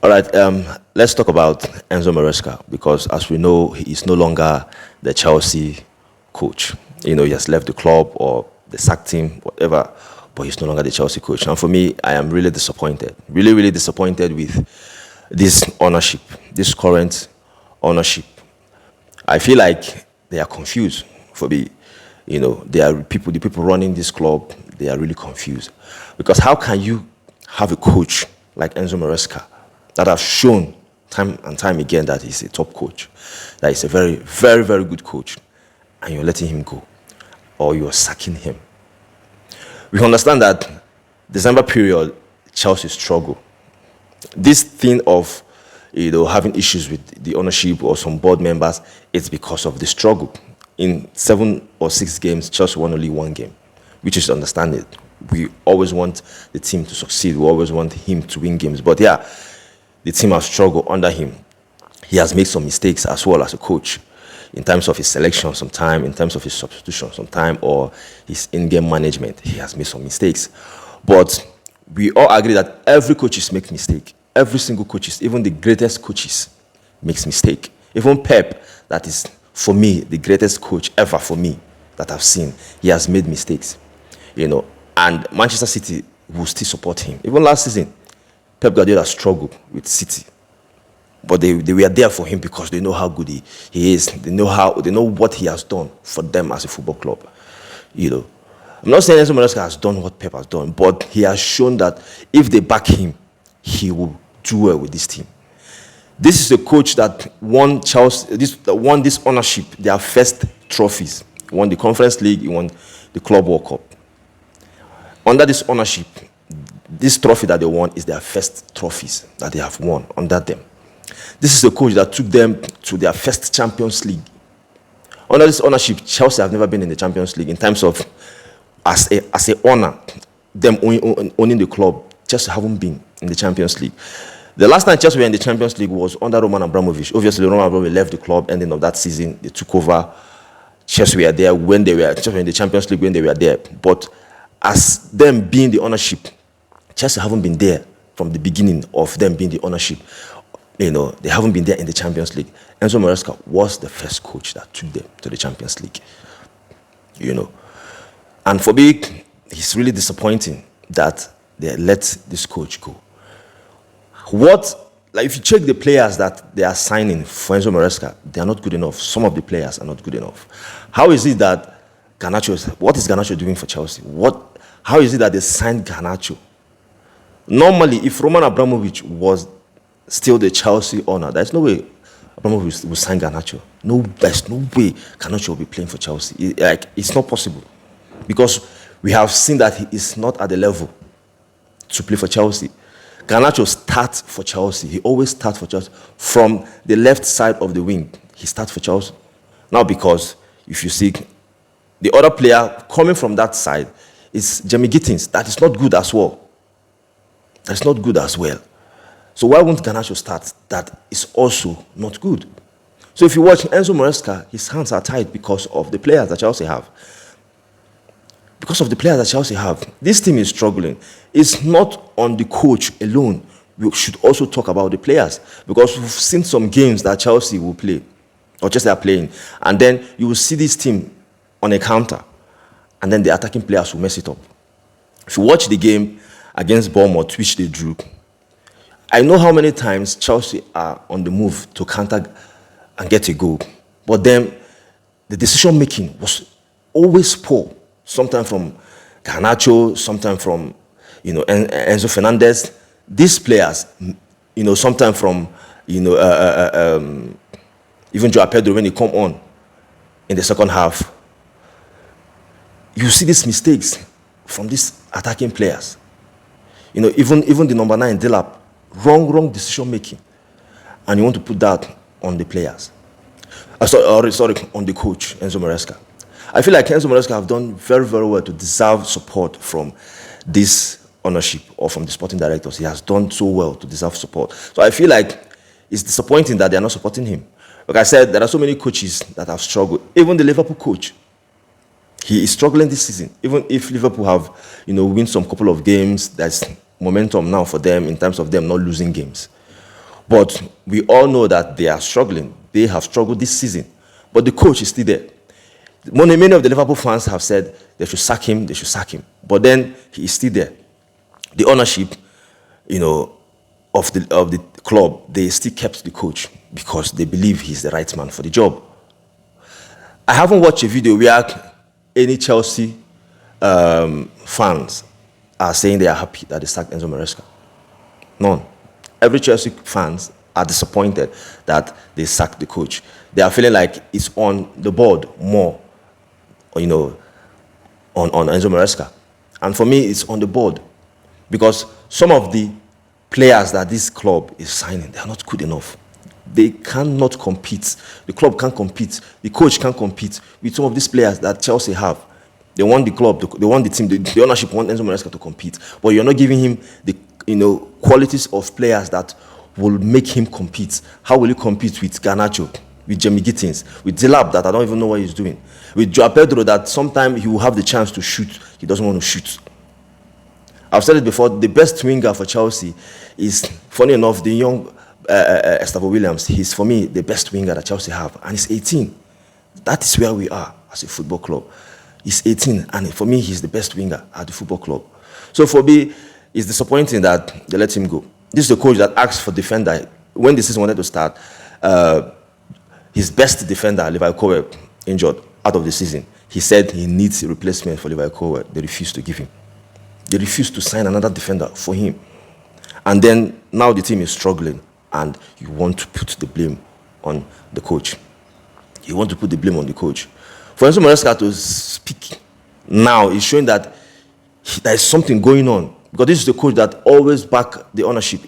All right, let's talk about Enzo Maresca because, as we know, he is no longer the Chelsea coach. He has left the club or they sacked him, whatever, but he's no longer the Chelsea coach. And for me, I am really disappointed, really, really disappointed with this ownership, this current ownership. I feel like they are confused. For me, the people running this club, they are really confused because how can you have a coach like Enzo Maresca that have shown time and time again that he's a top coach, that he's a very, very, very good coach, and you're letting him go, or you're sacking him? We understand that December period, Chelsea struggle. This thing of having issues with the ownership or some board members, it's because of the struggle. In 7 or 6 games, Chelsea won only 1 game, which is understandable. We always want the team to succeed. We always want him to win games. But yeah, the team has struggled under him. He has made some mistakes as well as a coach in terms of his selection sometime, in terms of his substitution sometime, or his in-game management. He has made some mistakes. But we all agree that every coach makes mistakes. Every single coach, even the greatest coaches, makes mistake. Even Pep, that is, for me, the greatest coach ever for me that I've seen, he has made mistakes. And Manchester City will still support him. Even last season, Pep Guardiola struggled with City, but they were there for him because they know how good he is. They know what he has done for them as a football club. I'm not saying Enzo Maresca has done what Pep has done, but he has shown that if they back him, he will do well with this team. This is a coach that won this ownership, their first trophies. He won the Conference League, he won the Club World Cup. Under this ownership, this trophy that they won is their first trophies that they have won under them. This is a coach that took them to their first Champions League. Under this ownership, Chelsea have never been in the Champions League in terms of as a owner, them owning the club. Chelsea haven't been in the Champions League. The last time Chelsea were in the Champions League was under Roman Abramovich. Obviously, Roman Abramovich left the club ending of that season. They took over. Chelsea were there when they were in the Champions League when they were there. But as them being the ownership, Chelsea haven't been there from the beginning of them being the ownership. They haven't been there in the Champions League. Enzo Maresca was the first coach that took them to the Champions League. And for me, it's really disappointing that they let this coach go. If you check the players that they are signing for Enzo Maresca, they are not good enough. Some of the players are not good enough. How is it that what is Garnacho doing for Chelsea? How is it that they signed Garnacho? Normally, if Roman Abramovich was still the Chelsea owner, there's no way Abramovich will sign Garnacho. No, there's no way Garnacho will be playing for Chelsea. It's not possible. Because we have seen that he is not at the level to play for Chelsea. Garnacho starts for Chelsea. He always starts for Chelsea. From the left side of the wing, he starts for Chelsea. Now, because if you see the other player coming from that side is Jamie Gittins. That is not good as well. That's not good as well. So why won't Garnacho start? That is also not good. So if you watch Enzo Maresca, his hands are tied because of the players that Chelsea have. Because of the players that Chelsea have. This team is struggling. It's not on the coach alone. We should also talk about the players. Because we've seen some games that Chelsea will play, or just they are playing. And then you will see this team on a counter. And then the attacking players will mess it up. If you watch the game against Bournemouth, which they drew, I know how many times Chelsea are on the move to counter and get a goal. But then the decision-making was always poor. Sometimes from Garnacho, sometimes from Enzo Fernandez. These players, sometimes from even Joao Pedro when he come on in the second half. You see these mistakes from these attacking players. Even the number 9, Delap, wrong decision making, and you want to put that on the players. Sorry, on the coach Enzo Maresca. I feel like Enzo Maresca have done very, very well to deserve support from this ownership or from the sporting directors. He has done so well to deserve support. So I feel like it's disappointing that they are not supporting him. Like I said, there are so many coaches that have struggled. Even the Liverpool coach, he is struggling this season. Even if Liverpool have, win some couple of games, there's momentum now for them in terms of them not losing games. But we all know that they are struggling. They have struggled this season. But the coach is still there. Many of the Liverpool fans have said they should sack him, they should sack him. But then he is still there. The ownership, of the club, they still kept the coach because they believe he's the right man for the job. I haven't watched a video where any Chelsea fans are saying they are happy that they sacked Enzo Maresca. None. Every Chelsea fans are disappointed that they sacked the coach. They are feeling like it's on the board more, on Enzo Maresca. And for me, it's on the board because some of the players that this club is signing, they are not good enough. They cannot compete. The club can't compete. The coach can't compete with some of these players that Chelsea have. They want the club, they want the team, the ownership want Enzo Maresca to compete. But you're not giving him the qualities of players that will make him compete. How will he compete with Garnacho, with Jamie Gittins, with Dilap that I don't even know what he's doing, with Joao Pedro that sometimes he will have the chance to shoot, he doesn't want to shoot. I've said it before, the best winger for Chelsea is, funny enough, the young Estavo Williams. He's, for me, the best winger that Chelsea have, and he's 18. That is where we are as a football club. He's 18, and for me, he's the best winger at the football club. So for me, it's disappointing that they let him go. This is the coach that asked for defender. When the season wanted to start, his best defender, Levi Kowe, injured out of the season. He said he needs a replacement for Levi Kowe. They refused to give him. They refused to sign another defender for him. And then now the team is struggling, and you want to put the blame on the coach. You want to put the blame on the coach. For Enzo Maresca to speak now is showing that there is something going on. Because this is the coach that always back the ownership.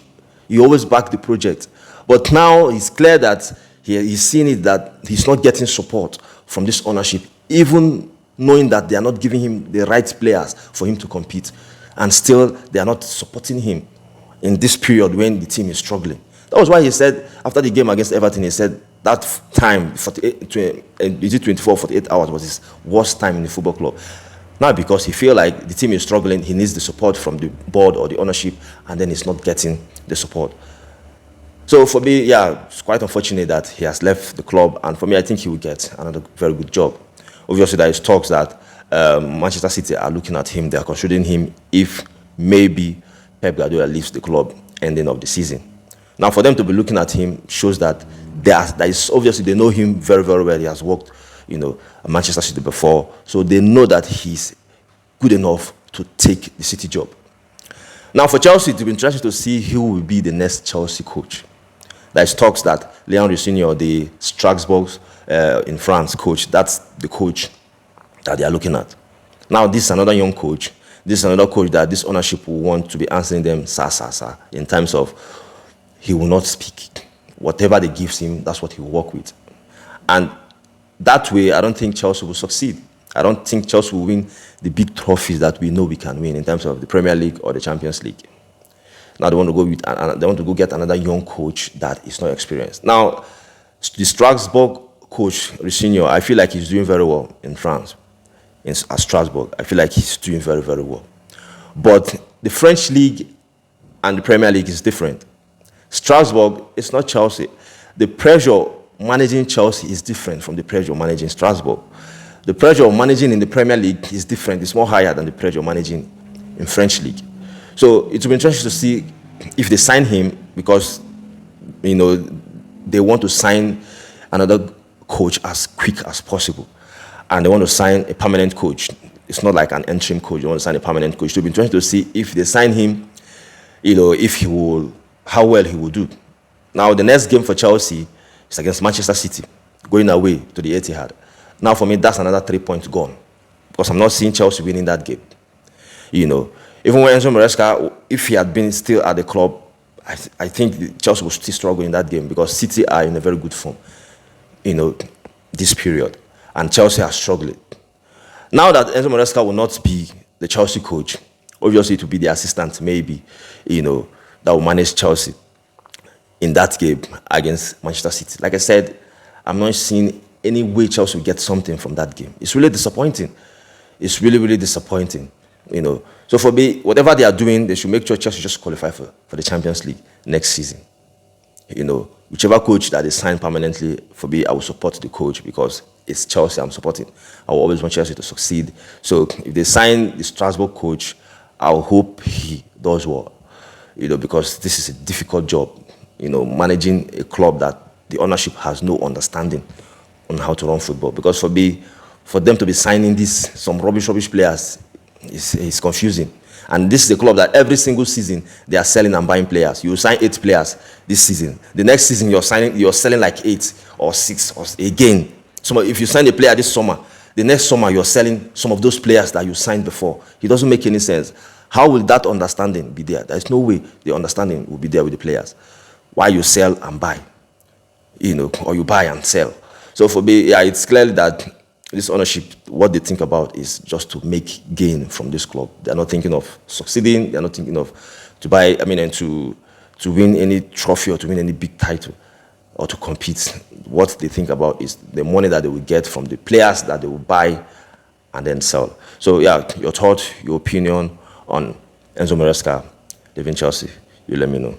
He always back the project. But now it's clear that he's seeing it that he's not getting support from this ownership, even knowing that they are not giving him the right players for him to compete. And still, they are not supporting him in this period when the team is struggling. That was why he said, after the game against Everton, he said that time, 24, 48 hours, was his worst time in the football club. Not because he feels like the team is struggling, he needs the support from the board or the ownership, and then he's not getting the support. So for me, yeah, it's quite unfortunate that he has left the club, and for me, I think he will get another very good job. Obviously, there is talks that Manchester City are looking at him, they are considering him if maybe Pep Guardiola leaves the club ending of the season. Now, for them to be looking at him shows that there is obviously they know him very, very well. He has worked, at Manchester City before, so they know that he's good enough to take the City job. Now, for Chelsea, it will be interesting to see who will be the next Chelsea coach. There is talks that Leon Rossini, the Strasbourg in France coach, that's the coach that they are looking at. Now, this is another young coach. This is another coach that this ownership will want to be answering them, sa, in terms of he will not speak. Whatever they give him, that's what he will work with. And that way, I don't think Chelsea will succeed. I don't think Chelsea will win the big trophies that we know we can win in terms of the Premier League or the Champions League. Now they want to go get another young coach that is not experienced. Now, the Strasbourg coach, Rossini, I feel like he's doing very well in France, at Strasbourg. I feel like he's doing very, very well. But the French league and the Premier League is different. Strasbourg, it's not Chelsea. The pressure managing Chelsea is different from the pressure managing Strasbourg. The pressure of managing in the Premier League is different. It's more higher than the pressure of managing in French league. So it will be interesting to see if they sign him because, they want to sign another coach as quick as possible. And they want to sign a permanent coach. It's not like an interim coach. They want to sign a permanent coach. It will be interesting to see if they sign him, if he will, how well he will do. Now, the next game for Chelsea is against Manchester City, going away to the Etihad. Now, for me, that's another 3 points gone because I'm not seeing Chelsea winning that game. Even when Enzo Maresca, if he had been still at the club, I think Chelsea will still struggle in that game because City are in a very good form, this period. And Chelsea are struggling. Now that Enzo Maresca will not be the Chelsea coach, obviously it will be the assistant, maybe, that will manage Chelsea in that game against Manchester City. Like I said, I'm not seeing any way Chelsea will get something from that game. It's really disappointing. It's really, really disappointing. So for me, whatever they are doing, they should make sure Chelsea just qualify for the Champions League next season. Whichever coach that is signed permanently, for me, I will support the coach because it's Chelsea I'm supporting. I will always want Chelsea to succeed. So if they sign the Strasbourg coach, I'll hope he does well. Because this is a difficult job. Managing a club that the ownership has no understanding on how to run football. Because for them to be signing some rubbish players is confusing. And this is a club that every single season they are selling and buying players. You sign 8 players this season. The next season you're selling like 8 or 6 or again. So if you sign a player this summer, the next summer you're selling some of those players that you signed before. It doesn't make any sense. How will that understanding be there? There's no way the understanding will be there with the players. Why you sell and buy, or you buy and sell. So for me, yeah, it's clear that this ownership, what they think about is just to make gain from this club. They're not thinking of succeeding. They're not thinking of to win any trophy or to win any big title or to compete. What they think about is the money that they will get from the players that they will buy and then sell. So yeah, your thought, your opinion on Enzo Maresca leaving Chelsea, you let me know.